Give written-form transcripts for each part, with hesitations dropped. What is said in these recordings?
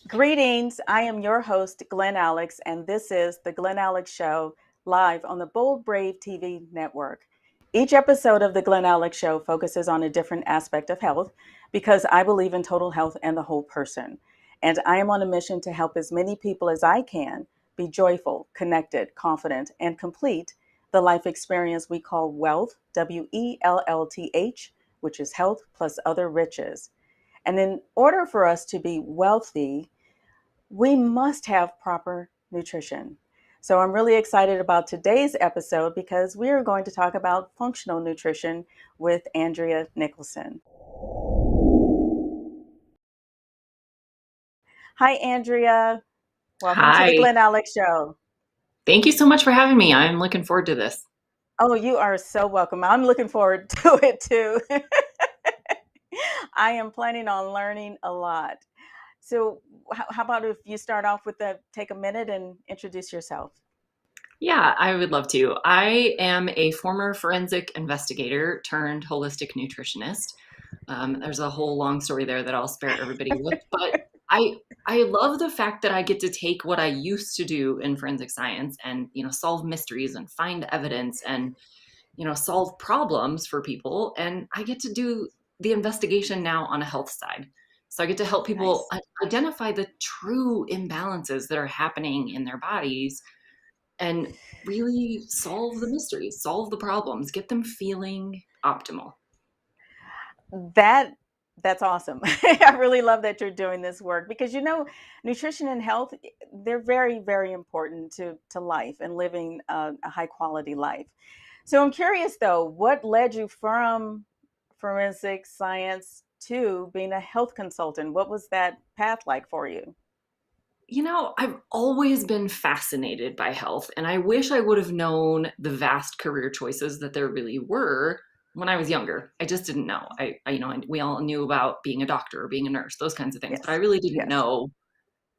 Greetings. I am your host, Glen Alex, and this is the Glen Alex Show live on the Bold Brave TV network. Each episode of the Glen Alex Show focuses on a different aspect of health because I believe in total health and the whole person. And I am on a mission to help as many people as I can be joyful, connected, confident, and complete the life experience we call wealth, WELLTH, which is health plus other riches. And in order for us to be wealthy, we must have proper nutrition. So I'm really excited about today's episode because we are going to talk about functional nutrition with Andrea Nicholson. Hi, Andrea. Welcome to the Hi. Glen Alex Show. Thank you so much for having me. I'm looking forward to this. Oh, you are so welcome. I'm looking forward to it too. I am planning on learning a lot. So, how about if you start off with take a minute and introduce yourself? Yeah, I would love to. I am a former forensic investigator turned holistic nutritionist. There's a whole long story there that I'll spare everybody with, but I I love the fact that I get to take what I used to do in forensic science and solve mysteries and find evidence and solve problems for people, and I get to do the investigation now on a health side. So I get to help people Nice. identify the true imbalances that are happening in their bodies and really solve the mysteries, solve the problems, get them feeling optimal. That that's awesome. I really love that you're doing this work because nutrition and health, they're very, very important to life and living a high quality life. So I'm curious though, what led you from forensic science to being a health consultant? What was that path like for you? I've always been fascinated by health, and I wish I would have known the vast career choices that there really were when I was younger. I just didn't know. We all knew about being a doctor or being a nurse, those kinds of things, but I Yes. really didn't Yes. know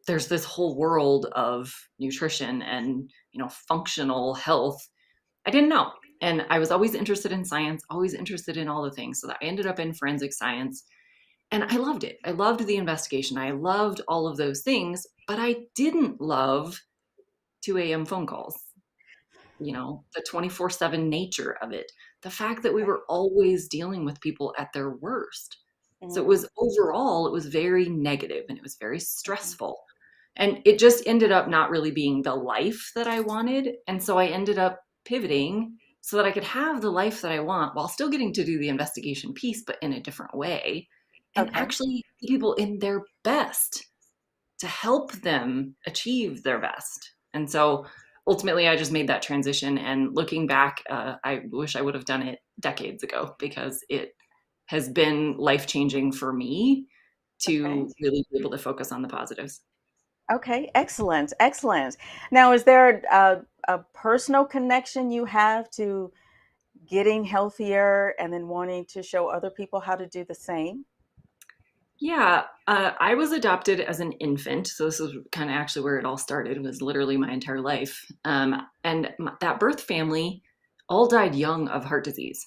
there's this whole world of nutrition and, functional health. I didn't know. And I was always interested in science, always interested in all the things. So that I ended up in forensic science. And I loved it. I loved the investigation. I loved all of those things, but I didn't love 2 a.m. phone calls, the 24/7 nature of it, the fact that we Okay. were always dealing with people at their worst. So Mm, it was very negative and it was very mhm. stressful. And it just ended up not really being the life that I wanted. And so I ended up pivoting so that I could have the life that I want while still getting to do the investigation piece, but in a different way, and Okay. actually see people in their best to help them achieve their best. And so ultimately, I just made that transition. And looking back, I wish I would have done it decades ago because it has been life changing for me Okay. to really be able to focus on the positives. Okay, excellent, excellent. Now, is there a personal connection you have to getting healthier and then wanting to show other people how to do the same? Yeah, I was adopted as an infant, so this is kind of actually where it all started. It was literally my entire life, and that birth family all died young of heart disease.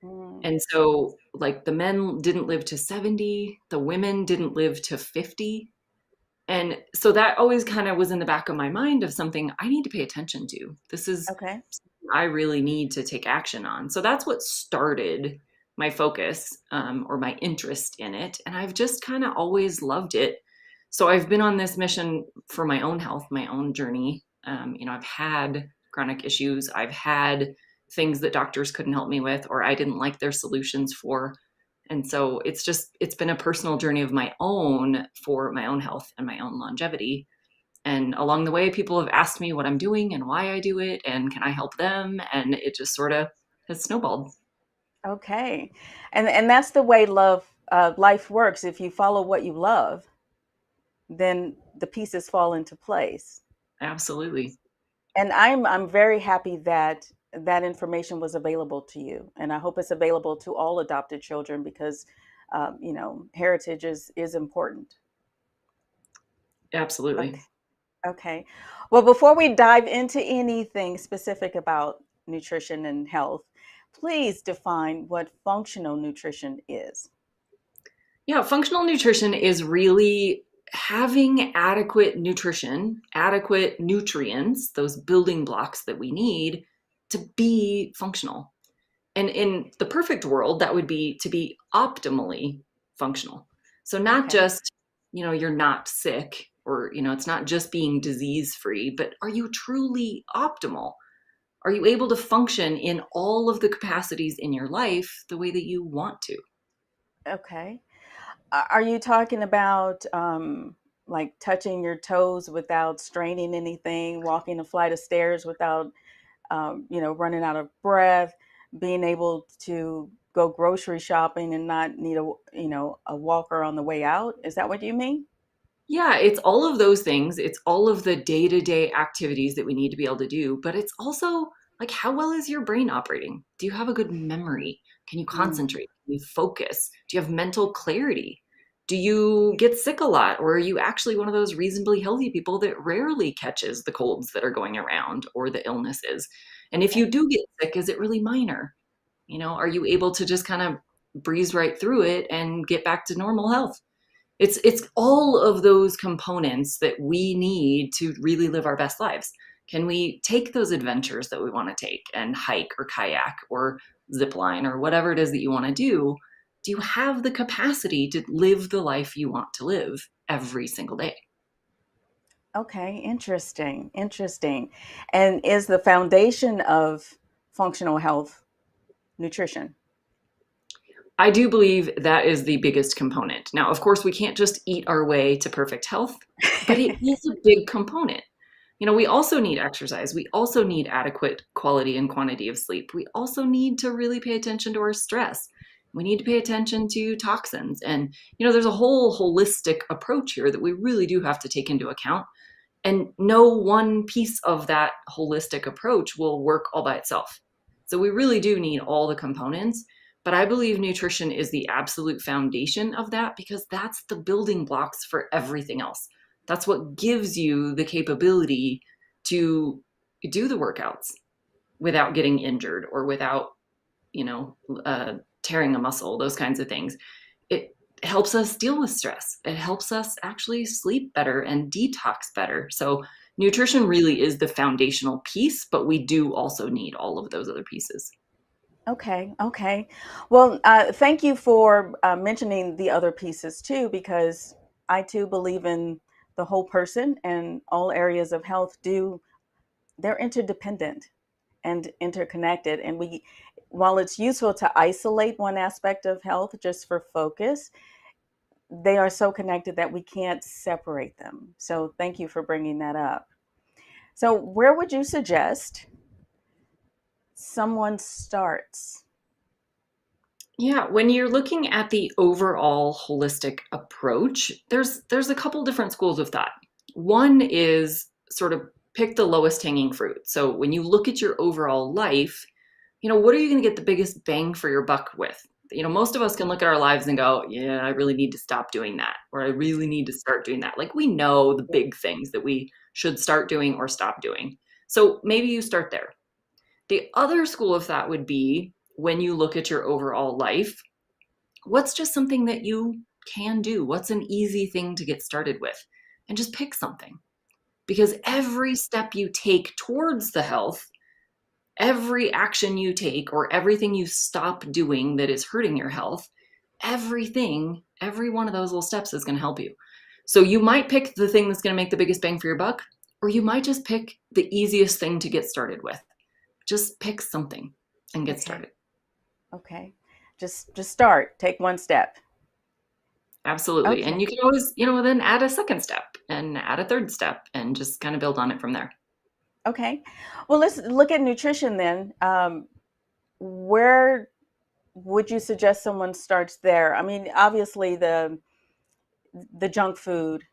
Mm, And so, like, the men didn't live to 70, the women didn't live to 50. And so that always kind of was in the back of my mind of something I need to pay attention to. This is okay, something I really need to take action on. So that's what started my focus, or my interest in it. And I've just kind of always loved it. So I've been on this mission for my own health, my own journey. I've had chronic issues, I've had things that doctors couldn't help me with, or I didn't like their solutions for. And so it's been a personal journey of my own for my own health and my own longevity. And along the way, people have asked me what I'm doing and why I do it and can I help them? And it just sort of has snowballed. okay, and that's the way life works. If you follow what you love, then the pieces fall into place. Absolutely. And I'm very happy that that information was available to you, and I hope it's available to all adopted children because heritage is important. Absolutely. Okay. Okay. Well, before we dive into anything specific about nutrition and health, please define what functional nutrition is. Yeah, functional nutrition is really having adequate nutrition, adequate nutrients, those building blocks that we need to be functional. And in the perfect world, that would be to be optimally functional. So not Okay. just, you're not sick, or, it's not just being disease free, but are you truly optimal? Are you able to function in all of the capacities in your life the way that you want to? Okay. Are you talking about like touching your toes without straining anything, walking a flight of stairs without, running out of breath, being able to go grocery shopping and not need a walker on the way out? Is that what you mean? Yeah, it's all of those things. It's all of the day to day activities that we need to be able to do. But it's also like, how well is your brain operating? Do you have a good memory? Can you Mm, concentrate? Can you focus? Do you have mental clarity? Do you get sick a lot? Or are you actually one of those reasonably healthy people that rarely catches the colds that are going around or the illnesses? And if you okay. do get sick, is it really minor? Are you able to just kind of breeze right through it and get back to normal health? It's all of those components that we need to really live our best lives. Can we take those adventures that we want to take and hike or kayak or zip line or whatever it is that you want to do? Do you have the capacity to live the life you want to live every single day? Okay, interesting. Interesting. And is the foundation of functional health nutrition? I do believe that is the biggest component. Now, of course, we can't just eat our way to perfect health, but it is a big component. We also need exercise. We also need adequate quality and quantity of sleep. We also need to really pay attention to our stress. We need to pay attention to toxins. And, there's a whole holistic approach here that we really do have to take into account. And no one piece of that holistic approach will work all by itself. So we really do need all the components. But I believe nutrition is the absolute foundation of that because that's the building blocks for everything else. That's what gives you the capability to do the workouts without getting injured or without, you know, tearing a muscle, those kinds of things. It helps us deal with stress. It helps us actually sleep better and detox better. So nutrition really is the foundational piece, but we do also need all of those other pieces. Okay, okay. Well, thank you for mentioning the other pieces too, because I too believe in the whole person, and all areas of health they're interdependent and interconnected. And while it's useful to isolate one aspect of health just for focus, they are so connected that we can't separate them. So thank you for bringing that up. So, where would you suggest someone starts? Yeah, when you're looking at the overall holistic approach, there's a couple different schools of thought. One is sort of pick the lowest hanging fruit. So when you look at your overall life, what are you going to get the biggest bang for your buck with? Most of us can look at our lives and go, yeah, I really need to stop doing that, or I really need to start doing that. Like we know the big things that we should start doing or stop doing. So maybe you start there. The other school of thought would be when you look at your overall life, what's just something that you can do? What's an easy thing to get started with? And just pick something. Because every step you take towards the health, every action you take, or everything you stop doing that is hurting your health, every one of those little steps is going to help you. So you might pick the thing that's going to make the biggest bang for your buck, or you might just pick the easiest thing to get started with. Just pick something and get Okay, started. okay. Just start. Take one step. Absolutely. And Okay, you can always, then add a second step and add a third step and just kind of build on it from there. okay. Well, let's look at nutrition then. Where would you suggest someone starts there? I mean, obviously the junk food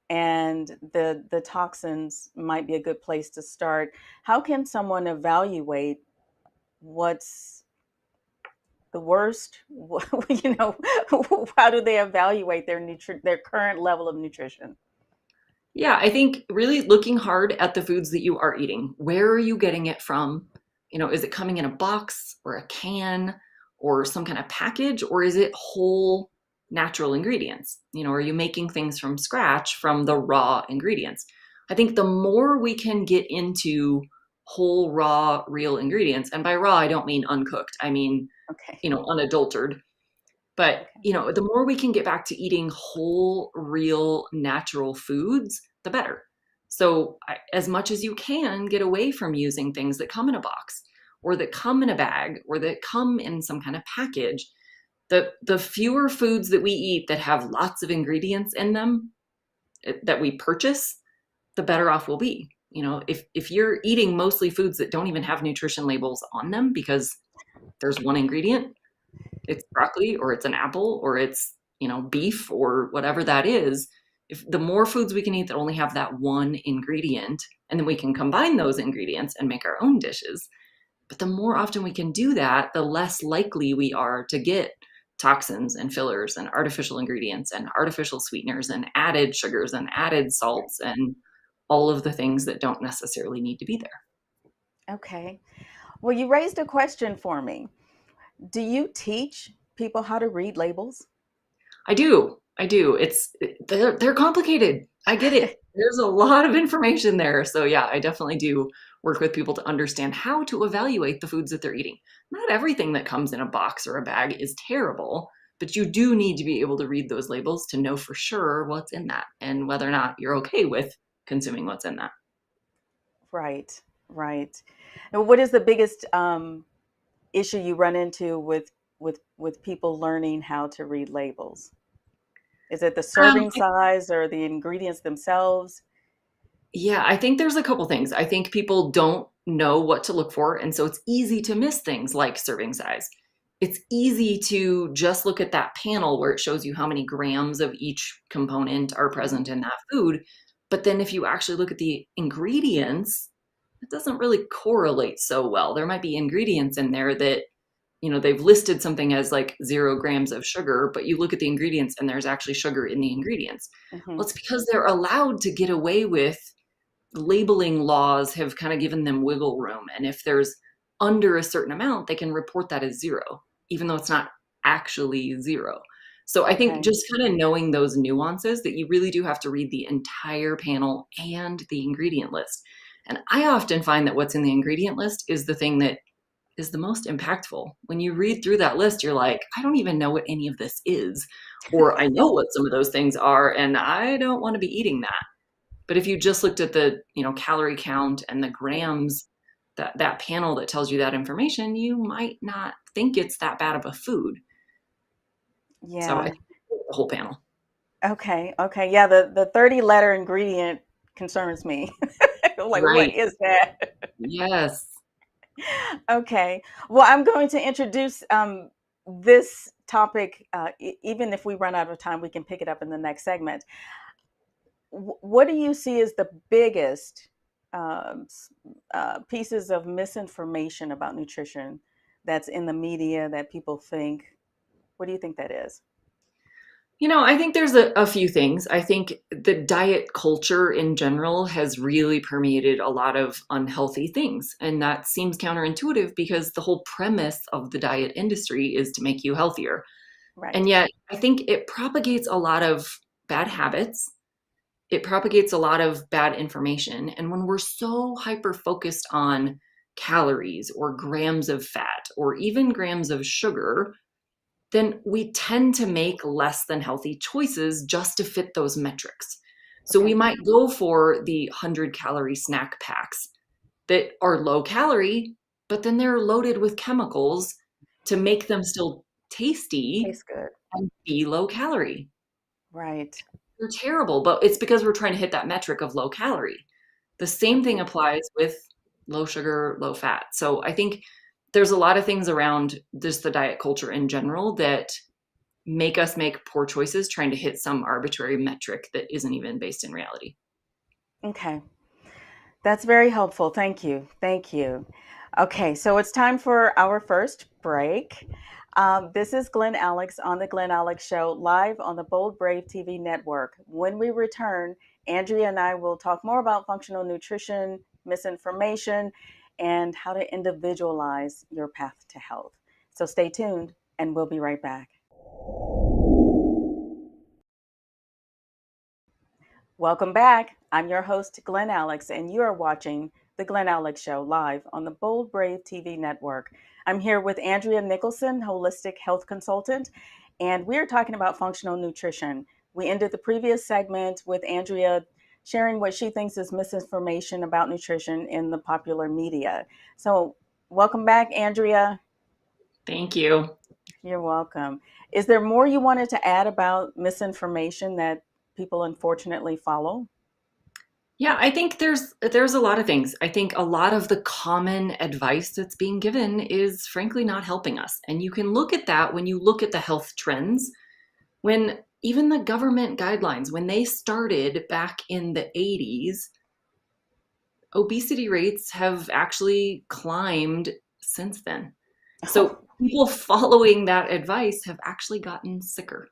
and the toxins might be a good place to start. How can someone evaluate what's the worst? You know, how do they evaluate their current level of nutrition? Yeah, I think really looking hard at the foods that you are eating. Where are you getting it from? Is it coming in a box or a can or some kind of package, or is it whole, natural ingredients? Are you making things from scratch from the raw ingredients? I think the more we can get into whole, raw, real ingredients, and by raw, I don't mean uncooked, I mean, Okay. unadulterated. But, Okay. the more we can get back to eating whole, real, natural foods, the better. So, as much as you can, get away from using things that come in a box or that come in a bag or that come in some kind of package. The fewer foods that we eat that have lots of ingredients in them that we purchase, the better off we'll be. If you're eating mostly foods that don't even have nutrition labels on them because there's one ingredient, it's broccoli or it's an apple or it's, beef or whatever that is. If the more foods we can eat that only have that one ingredient, and then we can combine those ingredients and make our own dishes. But the more often we can do that, the less likely we are to get toxins and fillers and artificial ingredients and artificial sweeteners and added sugars and added salts and all of the things that don't necessarily need to be there. Okay. Well, you raised a question for me. Do you teach people how to read labels? I do. I do. They're complicated. I get it. There's a lot of information there. So yeah, I definitely do work with people to understand how to evaluate the foods that they're eating. Not everything that comes in a box or a bag is terrible, but you do need to be able to read those labels to know for sure what's in that and whether or not you're okay with consuming what's in that. Right, right. And what is the biggest issue you run into with people learning how to read labels? Is it the serving I size or the ingredients themselves? Yeah, I think there's a couple things. I think people don't know what to look for, and so it's easy to miss things like serving size. It's easy to just look at that panel where it shows you how many grams of each component are Mhm. present in that food. But then if you actually look at the ingredients, it doesn't really correlate so well. There might be ingredients in there that, they've listed something as like 0 grams of sugar, but you look at the ingredients and there's actually sugar in the ingredients. Mhm. Well, it's because they're allowed to get away with labeling laws have kind of given them wiggle room. And if there's under a certain amount, they can report that as zero, even though it's not actually zero. So I think Okay. just kind of knowing those nuances that you really do have to read the entire panel and the ingredient list. And I often find that what's in the ingredient list is the thing that is the most impactful. When you read through that list, you're like, I don't even know what any of this is. Or I know what some of those things are, and I don't want to be eating that. But if you just looked at the, calorie count and the grams, that panel that tells you that information, you might not think it's that bad of a food. So I Yeah. think the whole panel. Okay. Okay. Yeah. The 30-letter ingredient concerns me. Like, what Right. is that? Yes. Okay. Well, I'm going to introduce this topic. Even if we run out of time, we can pick it up in the next segment. What do you see as the biggest pieces of misinformation about nutrition that's in the media that people think? What do you think that is? I think there's a few things. I think the diet culture in general has really permeated a lot of unhealthy things. And that seems counterintuitive because the whole premise of the diet industry is to make you healthier. And Right. yet, I think it propagates a lot of bad habits. It propagates a lot of bad information. And when we're so hyper focused on calories or grams of fat or even grams of sugar, then we tend to make less than healthy choices just to fit those metrics. So we Okay. might go for the 100-calorie snack packs that are low calorie, but then they're loaded with chemicals to make them still tasty Tastes good. and be low calorie. Right. They're terrible, but it's because we're trying to hit that metric of low calorie. The same thing Okay. applies with low sugar, low fat. So I think there's a lot of things around just the diet culture in general that make us make poor choices trying to hit some arbitrary metric that isn't even based in reality. Okay. That's very helpful. Thank you. Thank you. Okay, so it's time for our first break. This is Glen Alex on the Glen Alex Show, live on the Bold Brave TV network. When we return, Andrea and I will talk more about functional nutrition, misinformation, and how to individualize your path to health. So stay tuned, and we'll be right back. Welcome back. I'm your host, Glen Alex, and you are watching The Glen Alex Show live on the Bold Brave TV network. I'm here with Andrea Nicholson, holistic health consultant, and we're talking about functional nutrition. We ended the previous segment with Andrea sharing what she thinks is misinformation about nutrition in the popular media. So, welcome back, Andrea. Thank you. You're welcome. Is there more you wanted to add about misinformation that people unfortunately follow? Yeah, I think there's a lot of things. I think a lot of the common advice that's being given is frankly not helping us. And you can look at that when you look at the health trends. When even the government guidelines, when they started back in the 80s, obesity rates have actually climbed since then. So people following that advice have actually gotten sicker.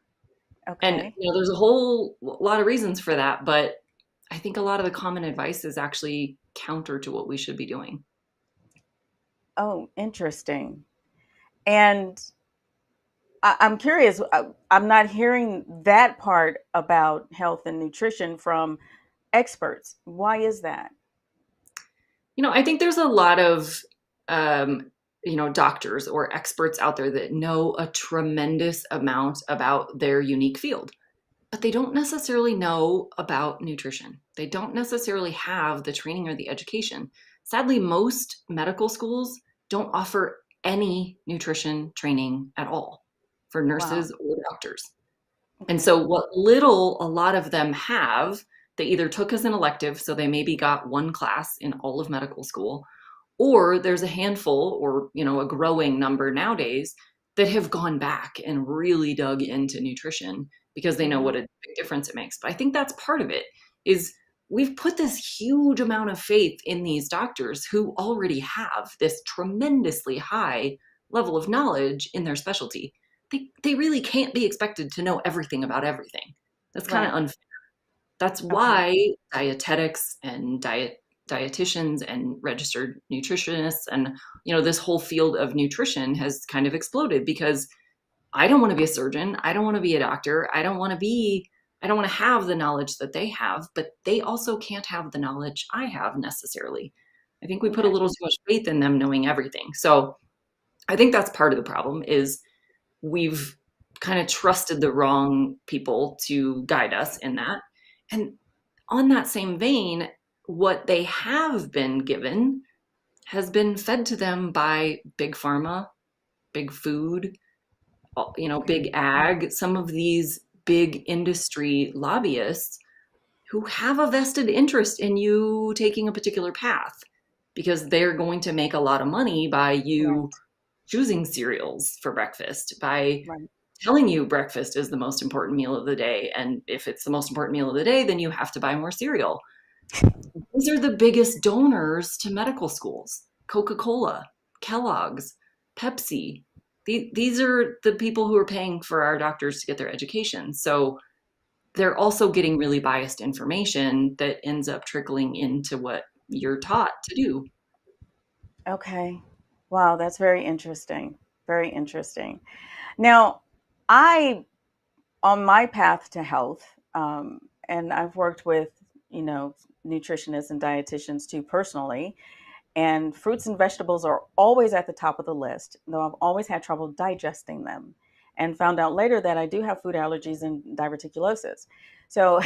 And Okay. there's a whole lot of reasons for that, but I think a lot of the common advice is actually counter to what we should be doing. Oh, interesting. And I'm curious, I'm not hearing that part about health and nutrition from experts. Why is that? I think there's a lot of doctors or experts out there that know a tremendous amount about their unique field, but they don't necessarily know about nutrition. They don't necessarily have the training or the education. Sadly, most medical schools don't offer any nutrition training at all for Wow. nurses or doctors. And Okay. so, what little a lot of them have, they either took as an elective, so they maybe got one class in all of medical school, or there's a handful or a growing number nowadays that have gone back and really dug into nutrition because they know Hmm. what a big difference it makes. But I think that's part of it is we've put this huge amount of faith in these doctors who already have this tremendously high level of knowledge in their specialty. They really can't be expected to know everything about everything. That's kind of Right. unfair. That's Okay. why dietetics and dietitians and registered nutritionists and this whole field of nutrition has kind of exploded because I don't want to be a surgeon, I don't want to be a doctor, I don't want to have the knowledge that they have, but they also can't have the knowledge I have necessarily. I think we put a Okay. little too much faith in them knowing everything. So I think that's part of the problem is we've kind of trusted the wrong people to guide us in that. And on that same vein, what they have been given has been fed to them by big pharma, big food, Okay. big ag, some of these big industry lobbyists who have a vested interest in you taking a particular path because they're going to make a lot of money by you Right. choosing cereals for breakfast, by Right. telling you breakfast is the most important meal of the day. And if it's the most important meal of the day, then you have to buy more cereal. These are the biggest donors to medical schools: Coca-Cola, Kellogg's, Pepsi. These are the people who are paying for our doctors to get their education. So they're also getting really biased information that ends up trickling into what you're taught to do. Okay. Wow, that's very interesting. Very interesting. Now, I on my path to health, and I've worked with, you know, nutritionists and dietitians too personally, and fruits and vegetables are always at the top of the list, though I've always had trouble digesting them and found out later that I do have food allergies and diverticulosis. So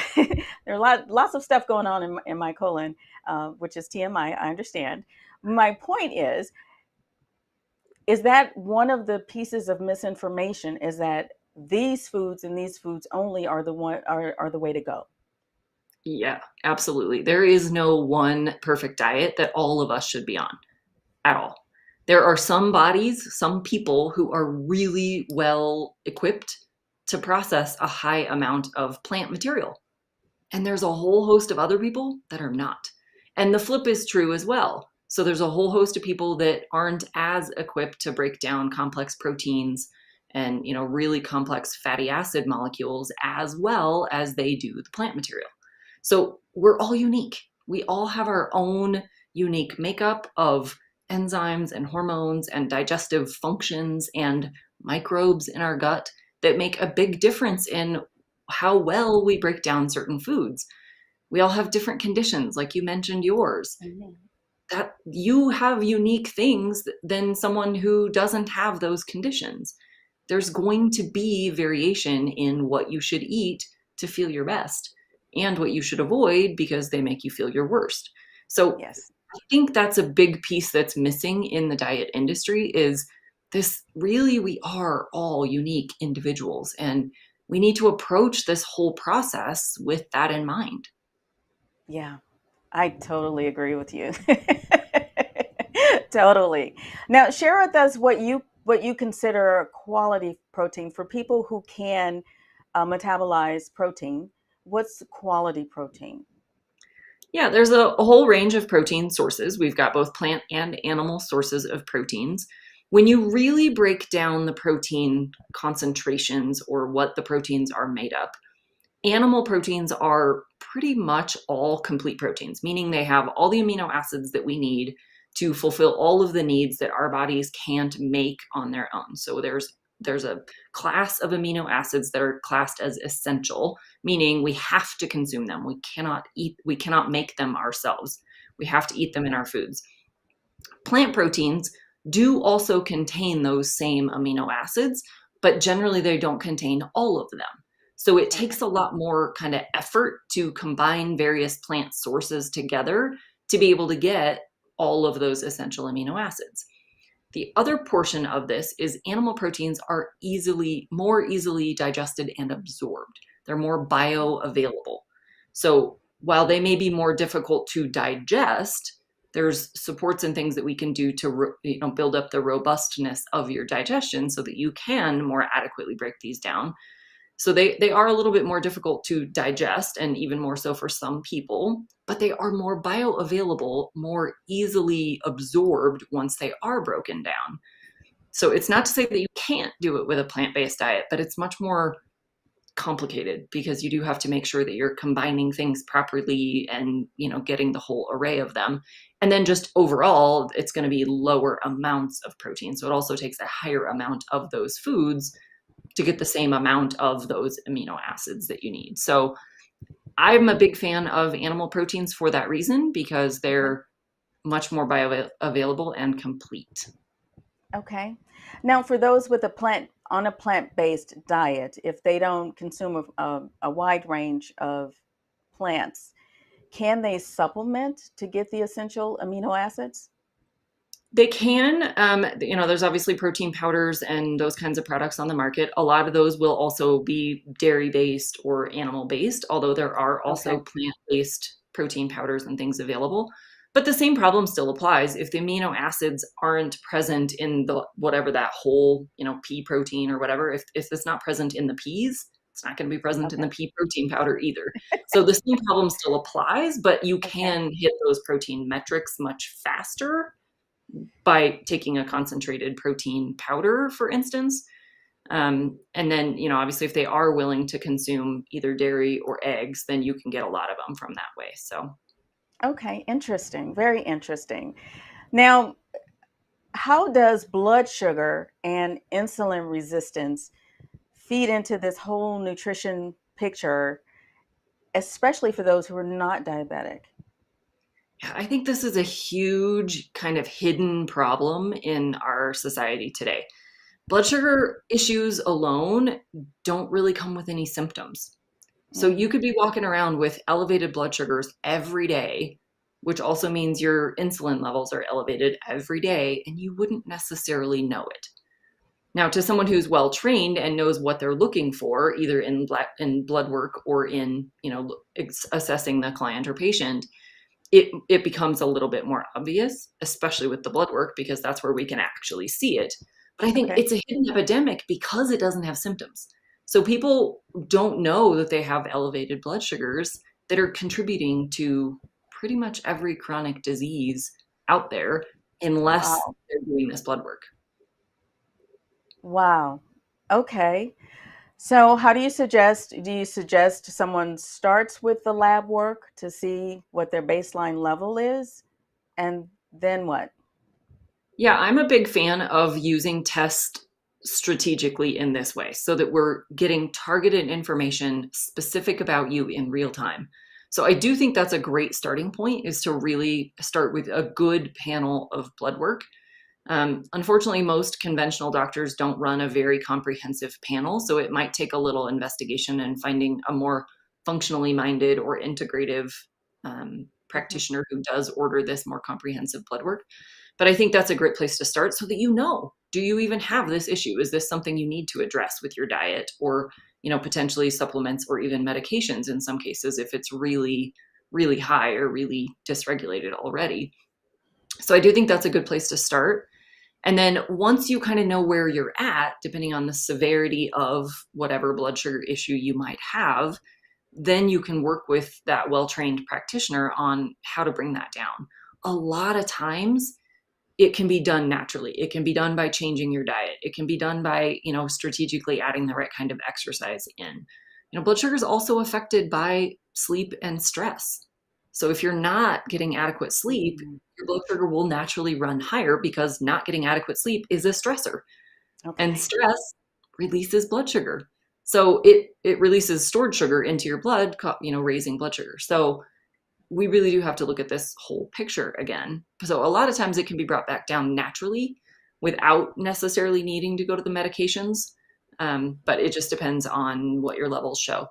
there are lots of stuff going on in my colon, which is TMI, I understand. My point is that one of the pieces of misinformation is that these foods and these foods only are are the way to go. Yeah, absolutely. There is no one perfect diet that all of us should be on at all. There are some bodies, some people who are really well equipped to process a high amount of plant material. And there's a whole host of other people that are not. And the flip is true as well. So there's a whole host of people that aren't as equipped to break down complex proteins and really complex fatty acid molecules as well as they do the plant material. So we're all unique. We all have our own unique makeup of enzymes and hormones and digestive functions and microbes in our gut that make a big difference in how well we break down certain foods. We all have different conditions, like you mentioned yours. Mhm. That you have unique things than someone who doesn't have those conditions. There's going to be variation in what you should eat to feel your best and what you should avoid because they make you feel your worst. So Yes. I think that's a big piece that's missing in the diet industry is this really we are all unique individuals and we need to approach this whole process with that in mind. Yeah. I totally agree with you. Totally. Now, share with us what you consider a quality protein for people who can metabolize protein. What's quality protein? Yeah, there's a whole range of protein sources. We've got both plant and animal sources of proteins. When you really break down the protein concentrations or what the proteins are made up, animal proteins are pretty much all complete proteins, meaning they have all the amino acids that we need to fulfill all of the needs that our bodies can't make on their own. So there's a class of amino acids that are classed as essential, meaning we have to consume them. We cannot make them ourselves. We have to eat them in our foods. Plant proteins do also contain those same amino acids, but generally they don't contain all of them. So it Okay. takes a lot more kind of effort to combine various plant sources together to be able to get all of those essential amino acids. The other portion of this is animal proteins are more easily digested and absorbed. They're more bioavailable. So while they may be more difficult to digest, there's supports and things that we can do to build up the robustness of your digestion so that you can more adequately break these down. So they are a little bit more difficult to digest and even more so for some people, but they are more bioavailable, more easily absorbed once they are broken down. So it's not to say that you can't do it with a plant-based diet, but it's much more complicated because you do have to make sure that you're combining things properly and, getting the whole array of them. And then just overall, it's going to be lower amounts of protein. So it also takes a higher amount of those foods to get the same amount of those amino acids that you need. So I'm a big fan of animal proteins for that reason because Okay. they're much more bioavailable and complete. Okay. Now, for those with a plant-based diet, if they don't consume a wide range of plants, can they supplement to get the essential amino acids? They can, there's obviously protein powders and those kinds of products on the market. A lot of those will also be dairy based or animal based, although there are also Okay. plant based protein powders and things available. But the same problem still applies. If the amino acids aren't present in the whatever that whole, pea protein or whatever, if it's not present in the peas, it's not going to be present in Okay. the pea protein powder either. So the same problem still applies, but you Okay. can hit those protein metrics much faster by taking a concentrated protein powder, for instance. And then, obviously, if they are willing to consume either dairy or eggs, then you can get a lot of them from that way. So, Okay. Interesting. Very interesting. Now, how does blood sugar and insulin resistance feed into this whole nutrition picture, especially for those who are not diabetic? yeah, I think this is a huge kind of hidden problem in our society today. Blood sugar issues alone don't really come with any symptoms. So you Mm, could be walking around with elevated blood sugars every day, which also means your insulin levels are elevated every day, and you wouldn't necessarily know it. Now, to someone who's well trained and knows what they're looking for, either in blood work or in assessing the client or patient, it becomes a little bit more obvious, especially with the blood work because that's where we can actually see it. But I think okay. it's a hidden epidemic because it doesn't have symptoms. So people don't know that they have elevated blood sugars that are contributing to pretty much every chronic disease out there unless Wow. they're doing this blood work. Wow. Okay. So, do you suggest someone starts with the lab work to see what their baseline level is? And then what? Yeah, I'm a big fan of using tests strategically in this way so that we're getting targeted information specific about you in real time. So I do think that's a great starting point, is to really start with a good panel of blood work. Unfortunately, most conventional doctors don't run a very comprehensive panel, so it might take a little investigation and finding a more functionally minded or integrative Mhm. practitioner who does order this more comprehensive blood work. But I think that's a great place to start, so that you know, do you even have this issue? Is this something you need to address with your diet, or potentially supplements or even medications in some cases if it's really, really high or really dysregulated already. So I do think that's a good place to start. And then once you kind of know where you're at, depending on the severity of whatever blood sugar issue you might have, then you can work with that well-trained practitioner on how to bring that down. A lot of times it can be done naturally. It can be done by changing your diet. It can be done by, strategically adding the right kind of exercise in. Blood sugar is also affected by sleep and stress. So if you're not getting adequate sleep, Mhm. your blood sugar will naturally run higher, because not getting adequate sleep is a stressor. And Okay. stress releases blood sugar. So it releases stored sugar into your blood, raising blood sugar. So we really do have to look at this whole picture again. So a lot of times it can be brought back down naturally without necessarily needing to go to the medications. But it just depends on what your levels show.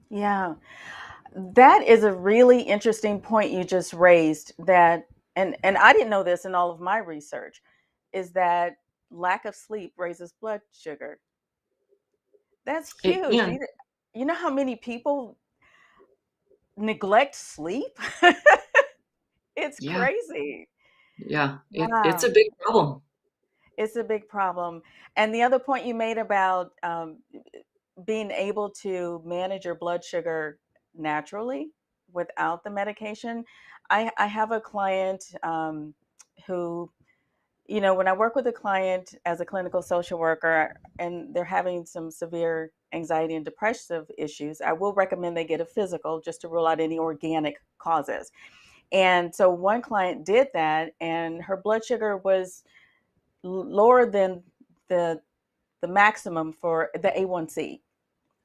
Yeah. That is a really interesting point you just raised, that and I didn't know this in all of my research, is that lack of sleep raises blood sugar. That's It huge. can. You know how many people neglect sleep? It's Yeah. crazy. Yeah. It's a Wow. big problem. It's a big problem. And the other point you made about being able to manage your blood sugar naturally without the medication. I have a client who, when I work with a client as a clinical social worker and they're having some severe anxiety and depressive issues, I will recommend they get a physical just to rule out any organic causes. And so one client did that, and her blood sugar was lower than the the maximum for the A1C,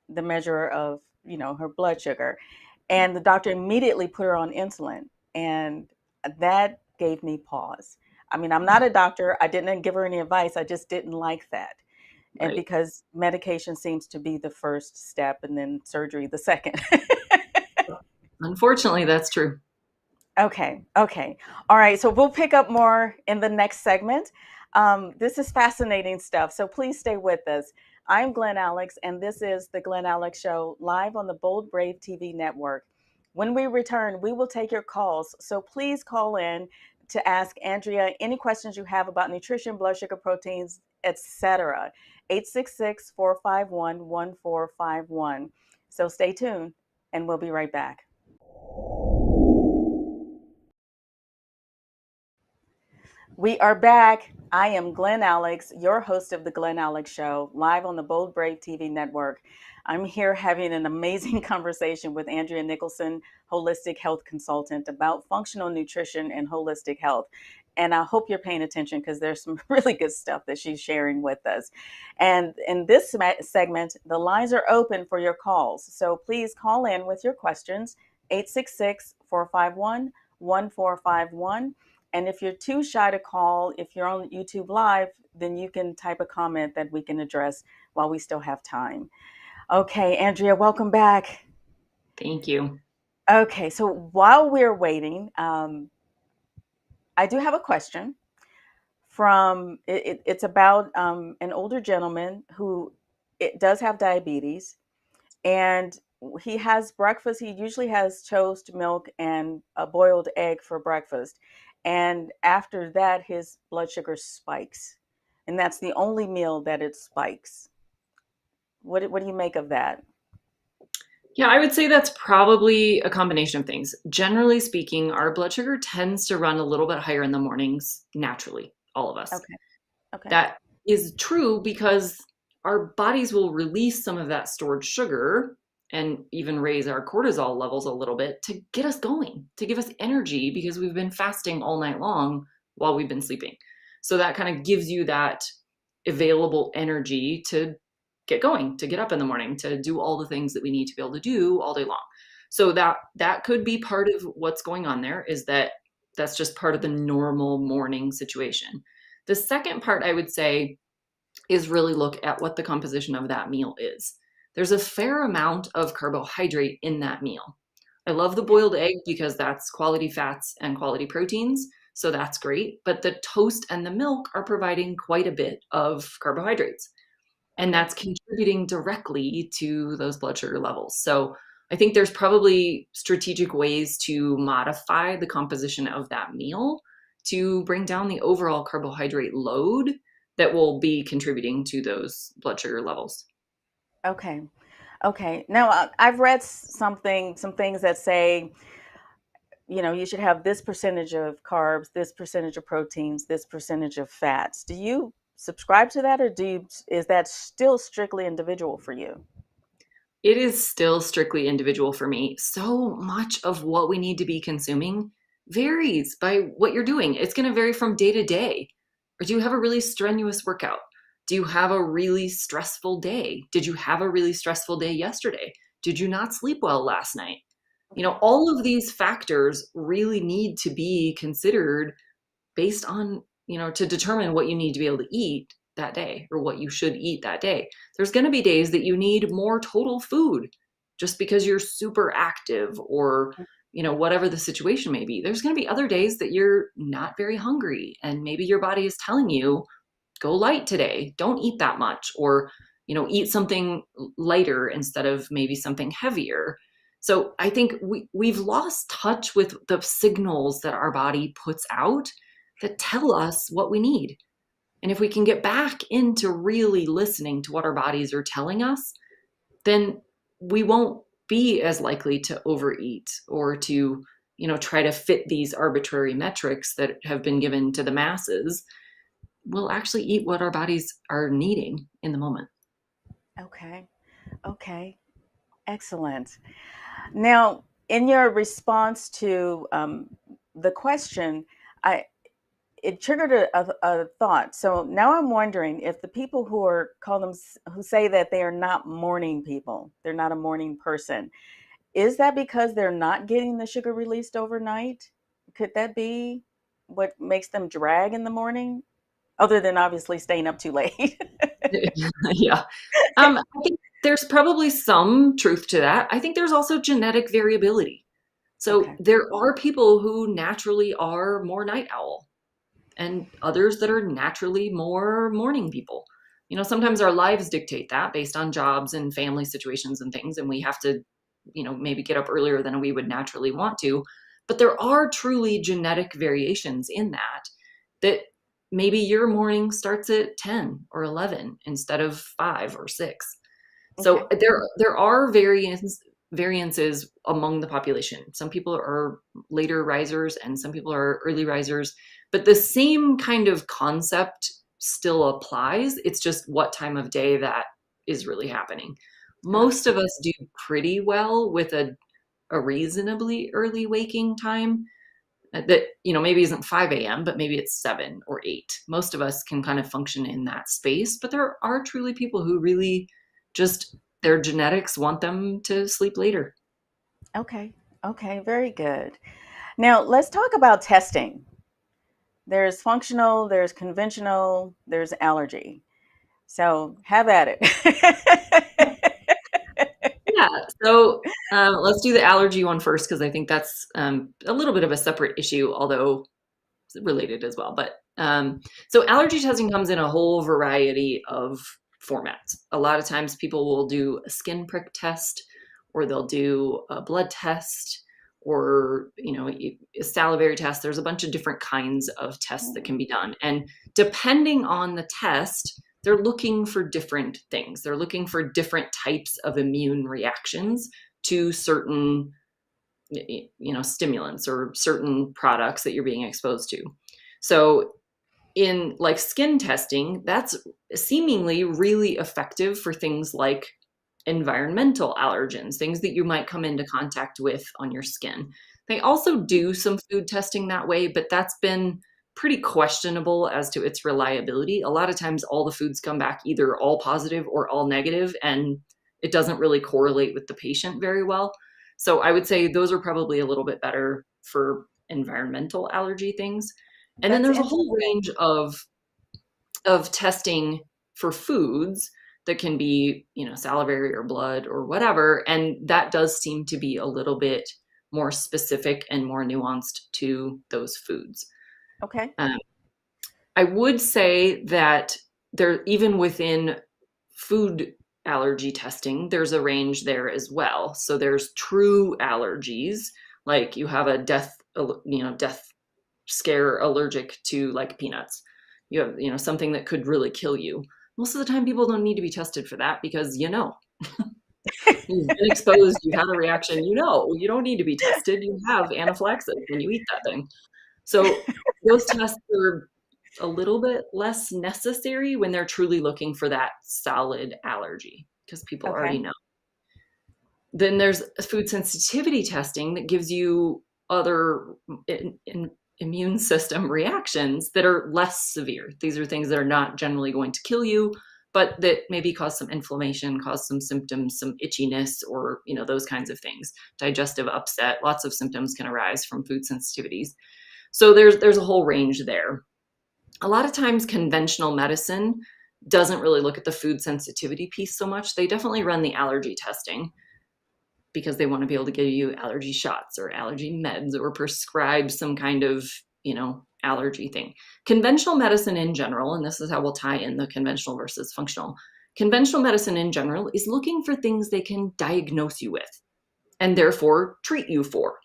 the measure of, her blood sugar. And the doctor immediately put her on insulin. And that gave me pause. I mean, I'm not a doctor. I didn't give her any advice. I just didn't like that. And Right. because medication seems to be the first step and then surgery the second. Unfortunately, that's true. Okay. Okay. All right. So we'll pick up more in the next segment. This is fascinating stuff. So please stay with us. I'm Glen Alex, and this is the Glen Alex Show live on the Bold Brave TV network. When we return, we will take your calls. So please call in to ask Andrea any questions you have about nutrition, blood sugar, proteins, etc. 866-451-1451. So stay tuned, and we'll be right back. We are back. I am Glen Alex, your host of The Glen Alex Show, live on the Bold Brave TV network. I'm here having an amazing conversation with Andrea Nicholson, holistic health consultant, about functional nutrition and holistic health. And I hope you're paying attention, because there's some really good stuff that she's sharing with us. And in this segment, the lines are open for your calls. So please call in with your questions, 866-451-1451. And if you're too shy to call, if you're on YouTube Live, then you can type a comment that we can address while we still have time. Okay, Andrea, welcome back. Thank you. Okay, so while we're waiting, I do have a question it's about an older gentleman who it does have diabetes, and he has breakfast. He usually has toast, milk, and a boiled egg for breakfast. And after that, his blood sugar spikes. And that's the only meal that it spikes. What do you make of that? Yeah, I would say that's probably a combination of things. Generally speaking, our blood sugar tends to run a little bit higher in the mornings naturally, all of us. Okay. Okay. That is true because our bodies will release some of that stored sugar and even raise our cortisol levels a little bit to get us going, to give us energy, because we've been fasting all night long while we've been sleeping. So that kind of gives you that available energy to get going, to get up in the morning, to do all the things that we need to be able to do all day long. So that could be part of what's going on there, is that that's just part of the normal morning situation. The second part I would say is really look at what the composition of that meal is. There's a fair amount of carbohydrate in that meal. I love the boiled egg because that's quality fats and quality proteins, so that's great. But the toast and the milk are providing quite a bit of carbohydrates, and Okay. that's contributing directly to those blood sugar levels. So I think there's probably strategic ways to modify the composition of that meal to bring down the overall carbohydrate load that will be contributing to those blood sugar levels. Okay. Okay. Now, I've read some things that say, you should have this percentage of carbs, this percentage of proteins, this percentage of fats. Do you subscribe to that, or is that still strictly individual for you? It is still strictly individual for me. So much of what we need to be consuming varies by what you're doing. It's going to vary from day to day. Or do you have a really strenuous workout? Do you have a really stressful day? Did you have a really stressful day yesterday? Did you not sleep well last night? Okay. All of these factors really need to be considered based on, to determine what you need to be able to eat that day, or what you should eat that day. There's going to be days that you need more total food just because you're super active, or, whatever the situation may be. There's going to be other days that you're not very hungry, and maybe your body is telling you, go light today, don't eat that much, or, eat something lighter instead of maybe something heavier. So I think we've lost touch with the signals that our body puts out that tell us what we need. And if we can get back into really listening to what our bodies are telling us, then we won't be as likely to overeat, or to, try to fit these arbitrary metrics that have been given to the masses. We'll actually eat what our bodies are needing in the moment. Okay. Okay. Excellent. Now, in your response to the question, I it triggered a thought. So now I'm wondering if the people who say that they are not morning people, they're not a morning person, is that because they're not getting the sugar released overnight? Could that be what makes them drag in the morning, other than obviously staying up too late? Yeah. I think there's probably some truth to that. I think there's also genetic variability. So Okay. there are people who naturally are more night owl, and others that are naturally more morning people. Sometimes our lives dictate that based on jobs and family situations and things, and we have to, maybe get up earlier than we would naturally want to. But there are truly genetic variations in that maybe your morning starts at 10 or 11 instead of 5 or 6. So Okay. there are variances among the population. Some people are later risers and some people are early risers, but the same kind of concept still applies. It's just what time of day that is really happening. Ah, Most of us do pretty well with a reasonably early waking time that, maybe isn't 5 a.m., but maybe it's 7 or 8. Most of us can kind of function in that space, but there are truly people who really just, their genetics want them to sleep later. okay. Okay. Very good. Now let's talk about testing. There's functional, there's conventional, there's allergy. So have at it. Yeah. So let's do the allergy one first, because I think that's a little bit of a separate issue, although related as well. But so allergy testing comes in a whole variety of formats. A lot of times people will do a skin prick test, or they'll do a blood test, or a salivary test. There's a bunch of different kinds of tests that can be done, and depending on the test, they're looking for different things. They're looking for different types of immune reactions to certain stimulants or certain products that you're being exposed to. So in like skin testing, that's seemingly really effective for things like environmental allergens, things that you might come into contact with on your skin. They also do some food testing that way, but that's been pretty questionable as to its reliability. A lot of times all the foods come back either all positive or all negative, and it doesn't really correlate with the patient very well. So I would say those are probably a little bit better for environmental allergy things. And then That's there's a whole interesting. range of testing for foods that can be, salivary or blood or whatever. And that does seem to be a little bit more specific and more nuanced to those foods. Okay. Um, I would say that there, even within food allergy testing, there's a range there as well. So there's true allergies, like you have a death scare allergic to like peanuts. You have, something that could really kill you. Most of the time people don't need to be tested for that because you've been exposed, you had a reaction, you don't need to be tested. You have anaphylaxis when you eat that thing. So those tests are a little bit less necessary when they're truly looking for that solid allergy because people already Okay. know. Then there's food sensitivity testing that gives you other immune system reactions that are less severe. These are things that are not generally going to kill you, but that maybe cause some inflammation, cause some symptoms, some itchiness, or those kinds of things. Digestive upset, lots of symptoms can arise from food sensitivities. So there's a whole range there. A lot of times conventional medicine doesn't really look at the food sensitivity piece so much. They definitely run the allergy testing because they want to be able to give you allergy shots or allergy meds or prescribe some kind of, allergy thing. Conventional medicine in general, and this is how we'll tie in the conventional versus functional. Conventional medicine in general is looking for things they can diagnose you with and therefore treat you for.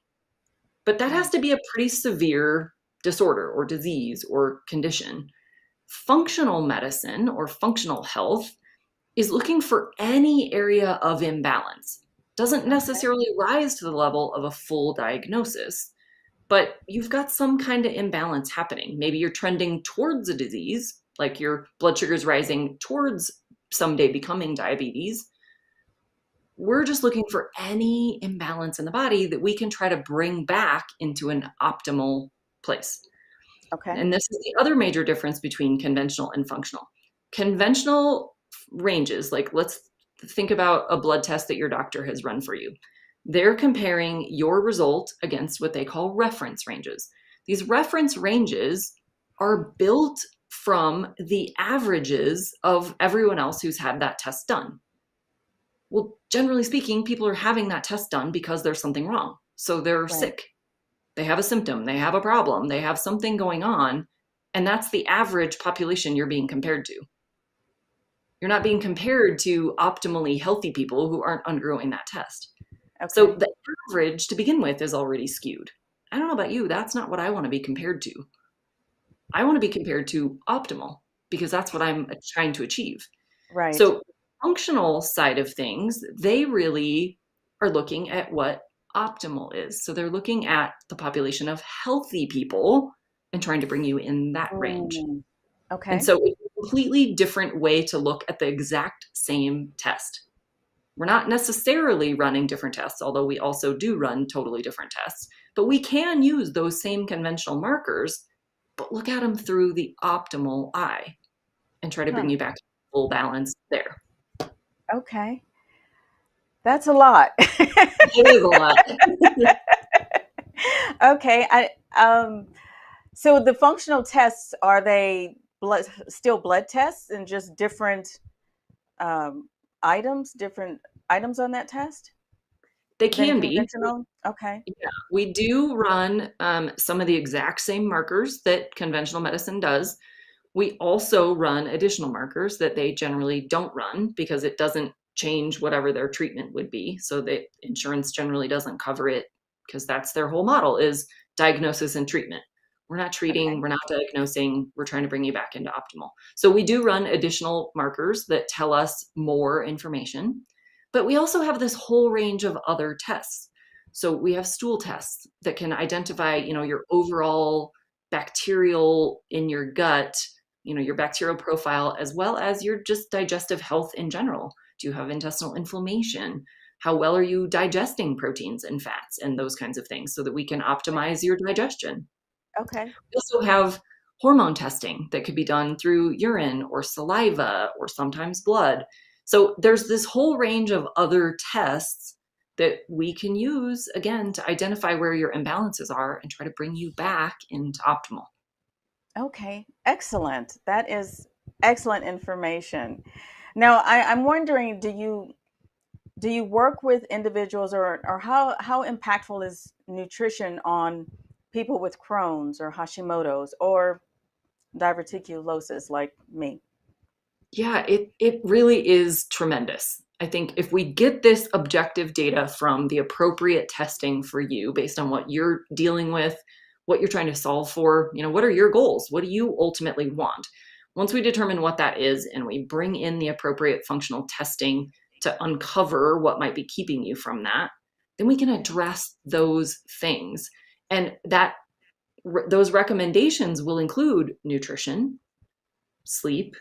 But that has Right. to be a pretty severe disorder or disease or condition. Functional medicine or functional health is looking for any area of imbalance. Doesn't Okay. necessarily rise to the level of a full diagnosis, but you've got some kind of imbalance happening. Maybe you're trending towards a disease, like your blood sugar is rising towards someday becoming diabetes. We're just looking for any imbalance in the body that we can try to bring back into an optimal place. Okay. And this is the other major difference between conventional and functional. Conventional ranges, like let's think about a blood test that your doctor has run for you. They're comparing your result against what they call reference ranges. These reference ranges are built from the averages of everyone else who's had that test done. Well, generally speaking, people are having that test done because there's something wrong. So they're Right. sick. They have a symptom, they have a problem, they have something going on. And that's the average population you're being compared to. You're not being compared to optimally healthy people who aren't undergoing that test. So Okay. the average to begin with is already skewed. I don't know about you, that's not what I want to be compared to. I want to be compared to optimal because that's what I'm trying to achieve. Right. So, functional side of things, they really are looking at what optimal is. So, they're looking at the population of healthy people and trying to bring you in that range. Mm. And Okay. so, it's a completely different way to look at the exact same test. We're not necessarily running different tests, although we also do run totally different tests. But we can use those same conventional markers, but look at them through the optimal eye and try to bring Huh. you back to full balance there. Okay. That's a lot. It is a lot. Okay. So the functional tests, are they still blood tests and just um, different items on that test They than can be. conventional? Okay. Yeah, we do run some of the exact same markers that conventional medicine does. We also run additional markers that they generally don't run because it doesn't change whatever their treatment would be. So the insurance generally doesn't cover it because that's their whole model is diagnosis and treatment. We're not treating, Okay. we're not diagnosing, we're trying to bring you back into optimal. So we do run additional markers that tell us more information, but we also have this whole range of other tests. So we have stool tests that can identify, your overall bacterial in your gut, your bacterial profile, as well as your just digestive health in general. Do you have intestinal inflammation? How well are you digesting proteins and fats and those kinds of things so that we can optimize your digestion? Okay. We also have hormone testing that could be done through urine or saliva or sometimes blood. So there's this whole range of other tests that we can use, again, to identify where your imbalances are and try to bring you back into optimal. Okay, excellent. That is excellent information. Now, I'm wondering, do you work with individuals, or how impactful is nutrition on people with Crohn's or Hashimoto's or diverticulosis like me? Yeah, it really is tremendous. I think if we get this objective data from the appropriate testing for you based on what you're dealing with, what you're trying to solve for, what are your goals? What do you ultimately want? Once we determine what that is and we bring in the appropriate functional testing to uncover what might be keeping you from that, then we can address those things. And those recommendations will include nutrition, sleep,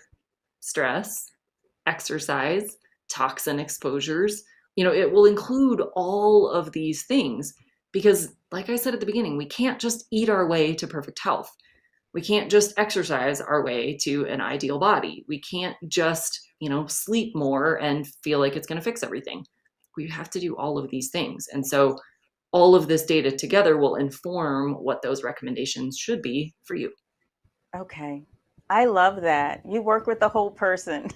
stress, exercise, toxin exposures. It will include all of these things because, like I said at the beginning, we can't just eat our way to perfect health. We can't just exercise our way to an ideal body. We can't just, sleep more and feel like it's going to fix everything. We have to do all of these things. And so all of this data together will inform what those recommendations should be for you. Okay. I love that. You work with the whole person.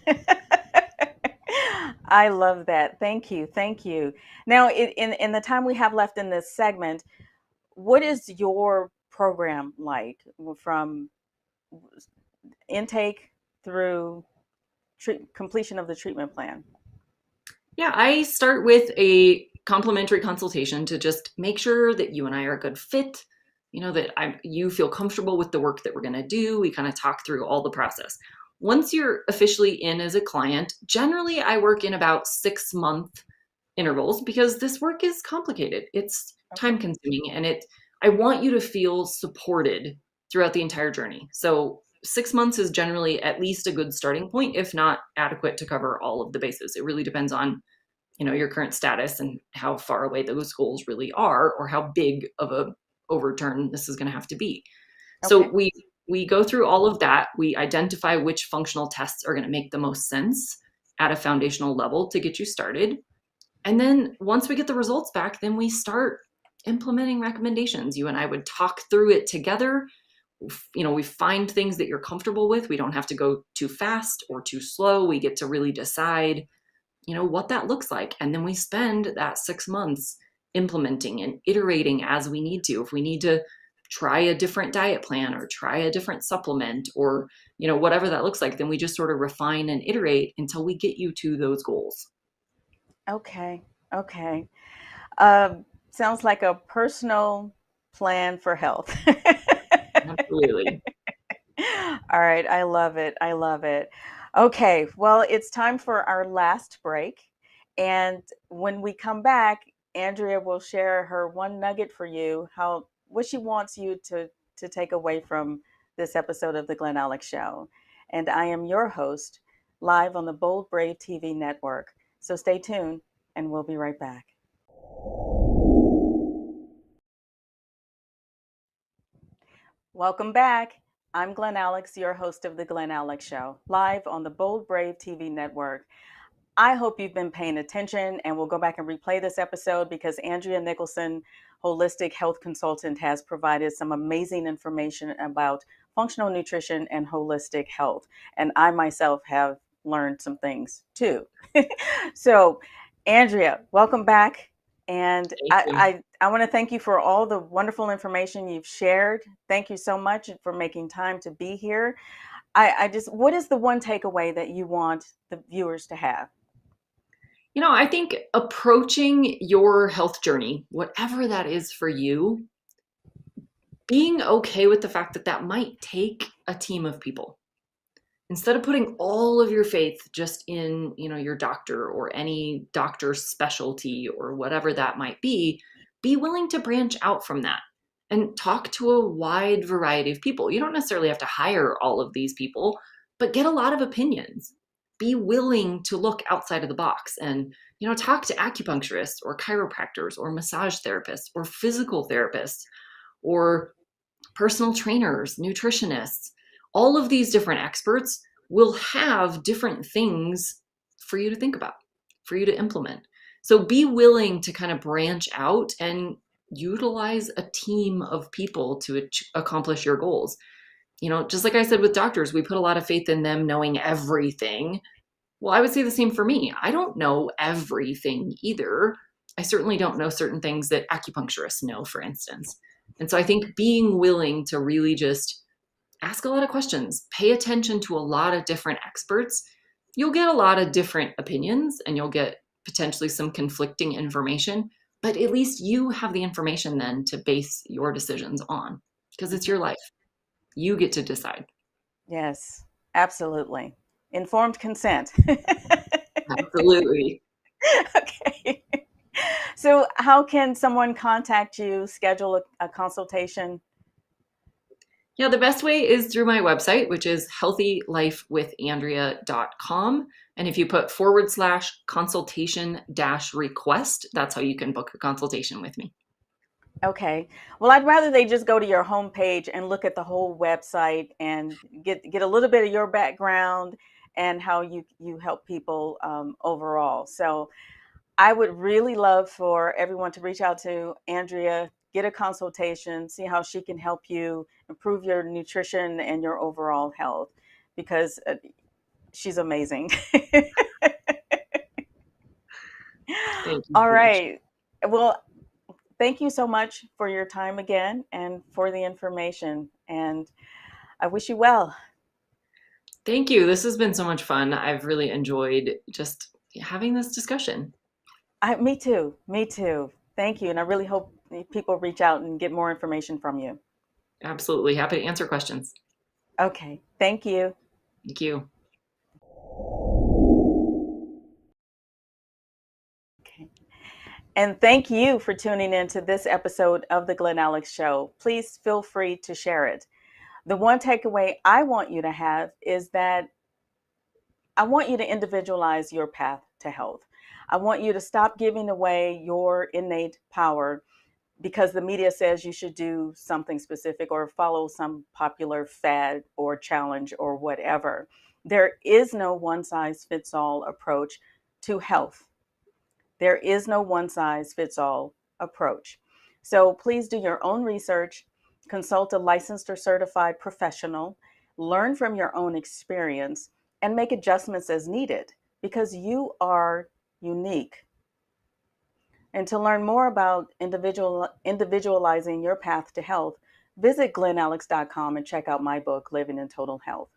I love that. Thank you. Thank you. Now, in the time we have left in this segment, what is your program like from intake through completion of the treatment plan? Yeah, I start with a complimentary consultation to just make sure that you and I are a good fit, that you feel comfortable with the work that we're going to do. We kind of talk through all the process. Once you're officially in as a client, generally I work in about 6 month intervals because this work is complicated. It's time Okay. consuming and I want you to feel supported throughout the entire journey. So 6 months is generally at least a good starting point, if not adequate to cover all of the bases. It really depends on, your current status and how far away those goals really are, or how big of a overturn this is going to have to be. So Okay. we go through all of that. We identify which functional tests are going to make the most sense at a foundational level to get you started. And then once we get the results back, then we start implementing recommendations. You and I would talk through it together. We find things that you're comfortable with. We don't have to go too fast or too slow. We get to really decide, what that looks like. And then we spend that 6 months implementing and iterating as we need to. If we need to try a different diet plan or try a different supplement or, whatever that looks like, then we just sort of refine and iterate until we get you to those goals. Okay. Okay. Sounds like a personal plan for health. Absolutely. All right. I love it. I love it. Okay. Well, it's time for our last break. And when we come back, Andrea will share her one nugget for you, what she wants you to take away from this episode of the Glen Alex Show. And I am your host, live on the Bold Brave TV network. So stay tuned, and we'll be right back. Welcome back. I'm Glen Alex, your host of the Glen Alex Show, live on the Bold Brave TV network. I hope you've been paying attention, and we'll go back and replay this episode because Andrea Nicholson, holistic health consultant, has provided some amazing information about functional nutrition and holistic health. And I myself have learned some things too. So, Andrea, welcome back. And Thank you. I want to thank you for all the wonderful information you've shared. Thank you so much for making time to be here. What is the one takeaway that you want the viewers to have? I think approaching your health journey, whatever that is for you, being okay with the fact that that might take a team of people. Instead of putting all of your faith just in, your doctor or any doctor's specialty or whatever that might be willing to branch out from that and talk to a wide variety of people. You don't necessarily have to hire all of these people, but get a lot of opinions. Be willing to look outside of the box and, talk to acupuncturists or chiropractors or massage therapists or physical therapists or personal trainers, nutritionists. All of these different experts will have different things for you to think about, for you to implement. So be willing to kind of branch out and utilize a team of people to accomplish your goals. Just like I said with doctors, we put a lot of faith in them knowing everything. Well, I would say the same for me. I don't know everything either. I certainly don't know certain things that acupuncturists know, for instance. And so I think being willing to really just ask a lot of questions, pay attention to a lot of different experts, you'll get a lot of different opinions and you'll get potentially some conflicting information, but at least you have the information then to base your decisions on because it's your life. You get to decide. Yes, absolutely. Informed consent. Absolutely. Okay. So, how can someone contact you, schedule a consultation? Yeah, the best way is through my website, which is healthylifewithandrea.com. And if you put /consultation-request, that's how you can book a consultation with me. Okay. Well, I'd rather they just go to your homepage and look at the whole website and get a little bit of your background and how you help people overall. So I would really love for everyone to reach out to Andrea, get a consultation, see how she can help you improve your nutrition and your overall health, because she's amazing. Thank you All so much. right. Well, thank you so much for your time again and for the information. And I wish you well. Thank you. This has been so much fun. I've really enjoyed just having this discussion. Me too. Me too. Thank you. And I really hope people reach out and get more information from you. Absolutely. Happy to answer questions. Okay. Thank you. Thank you. Okay. And thank you for tuning in to this episode of the Glen Alex Show. Please feel free to share it. The one takeaway I want you to have is that I want you to individualize your path to health. I want you to stop giving away your innate power because the media says you should do something specific or follow some popular fad or challenge or whatever. There is no one size fits all approach to health. There is no one size fits all approach. So please do your own research, consult a licensed or certified professional, learn from your own experience, and make adjustments as needed because you are unique. And to learn more about individualizing your path to health, visit glenalex.com and check out my book, Living in Total Health.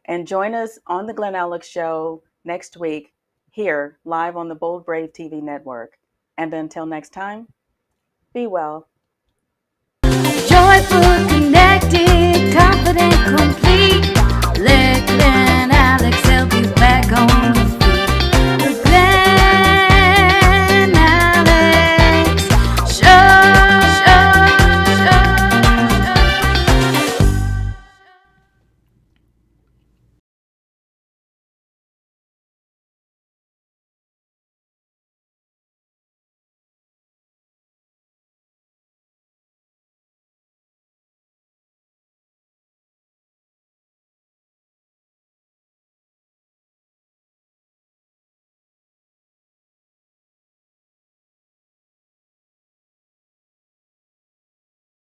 And join us on the Glen Alex Show next week here live on the Bold Brave TV network. And until next time, be well. Joyful, connected, confident,